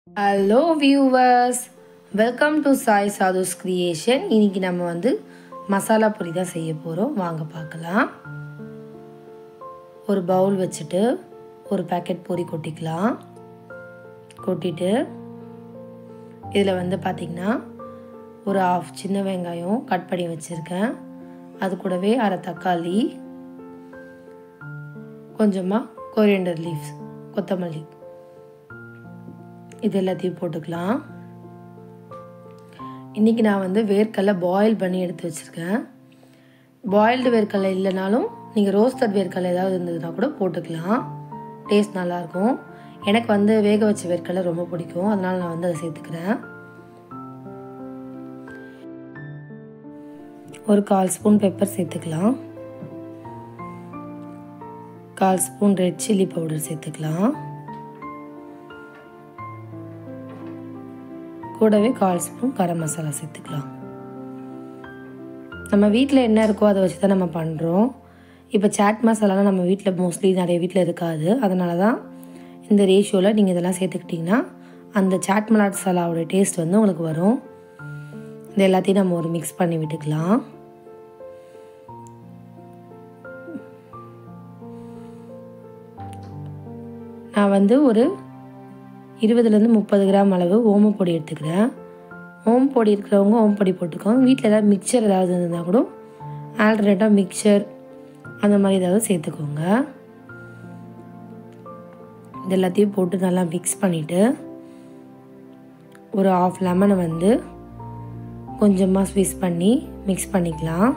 Hello viewers, welcome to Sai Sadhu's creation. இன்னைக்கு நம்ம வந்து மசாலா பொரி தான் செய்ய போறோம். வாங்க பார்க்கலாம். ஒரு பவுல் வச்சிட்டு ஒரு பாக்கெட் பொரி கொட்டிக்கலாம். கொட்டிட்டு இதில் வந்து பாத்தீங்கன்னா ஒரு half சின்ன வெங்காயம் கட் பண்ணி வச்சிருக்கேன். அது கூடவே அரை தக்காளி, கொஞ்சமா கொரியண்டர் லீவ்ஸ், கொத்தமல்லி இது எல்லாத்தையும் போட்டுக்கலாம். இன்றைக்கி நான் வந்து வேர்க்கடலை பாயில் பண்ணி எடுத்து வச்சுருக்கேன். பாயில்டு வேர்க்கடலை இல்லைனாலும் நீங்கள் ரோஸ்டட் வேர்க்கடலை ஏதாவது இருந்ததுன்னா கூட போட்டுக்கலாம், டேஸ்ட் நல்லாயிருக்கும். எனக்கு வந்து வேக வச்ச வேர்க்கடலை ரொம்ப பிடிக்கும், அதனால் நான் வந்து அதை சேர்த்துக்கிறேன். ஒரு 1/4 ஸ்பூன் பெப்பர் சேர்த்துக்கலாம். 1/4 ஸ்பூன் ரெட் சில்லி பவுடர் சேர்த்துக்கலாம். கூடவே 1/4 ஸ்பூன் கரம் மசாலா சேர்த்துக்கலாம். நம்ம வீட்டில் என்ன இருக்கோ அதை வச்சு தான் நம்ம பண்ணுறோம். இப்போ சாட் மசாலாலாம் நம்ம வீட்டில் மோஸ்ட்லி நிறைய வீட்டில் இருக்காது, அதனால தான் இந்த ரேஷியோவில் நீங்கள் இதெல்லாம் சேர்த்துக்கிட்டிங்கன்னா அந்த சாட் மசாலாவோட டேஸ்ட் வந்து உங்களுக்கு வரும். இது எல்லாத்தையும் நம்ம ஒரு மிக்ஸ் பண்ணி விட்டுக்கலாம். நான் வந்து ஒரு 20லேருந்து 30 கிராம் அளவு ஓமப்பொடி எடுத்துக்கிறேன். ஓமப்பொடி இருக்கிறவங்க ஓமப்பொடி போட்டுக்கோங்க. வீட்டில் ஏதாவது மிக்சர் ஏதாவது இருந்தால் கூட ஆல்டர்னேட்டாக மிக்சர் அந்த மாதிரி ஏதாவது சேர்த்துக்கோங்க. இது எல்லாத்தையும் போட்டு நல்லா மிக்ஸ் பண்ணிவிட்டு ஒரு 1/2 லெமனை வந்து கொஞ்சமாக ஸ்வீஸ் பண்ணி மிக்ஸ் பண்ணிக்கலாம்.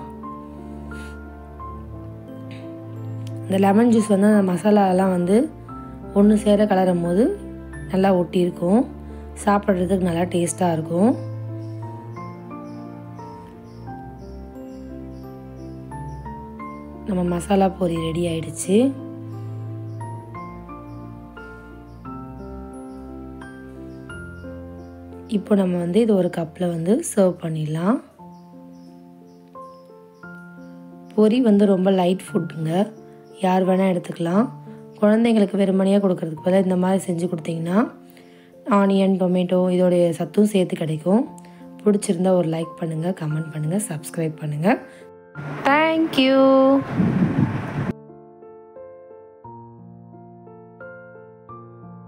இந்த லெமன் ஜூஸ் வந்து அந்த மசாலாலாம் வந்து ஒன்று சேர கலரும் போது நல்லா ஒட்டியிருக்கும், சாப்பிட்றதுக்கு நல்லா டேஸ்ட்டாக இருக்கும். நம்ம மசாலா பொரி ரெடி ஆயிடுச்சு. இப்போ நம்ம வந்து இது ஒரு கப்பில் வந்து சர்வ் பண்ணிடலாம். பொரி வந்து ரொம்ப லைட் ஃபுட்டுங்க, யார் வேணால் எடுத்துக்கலாம். குழந்தைங்களுக்கு வெறுமனையாக கொடுக்கறதுக்கு பதிலாக இந்த மாதிரி செஞ்சு கொடுத்தீங்கன்னா ஆனியன், டொமேட்டோ இதோடைய சத்தும் சேர்த்து கிடைக்கும். பிடிச்சிருந்தா ஒரு லைக் பண்ணுங்கள், கமெண்ட் பண்ணுங்கள், சப்ஸ்கிரைப் பண்ணுங்கள். தேங்க்யூ.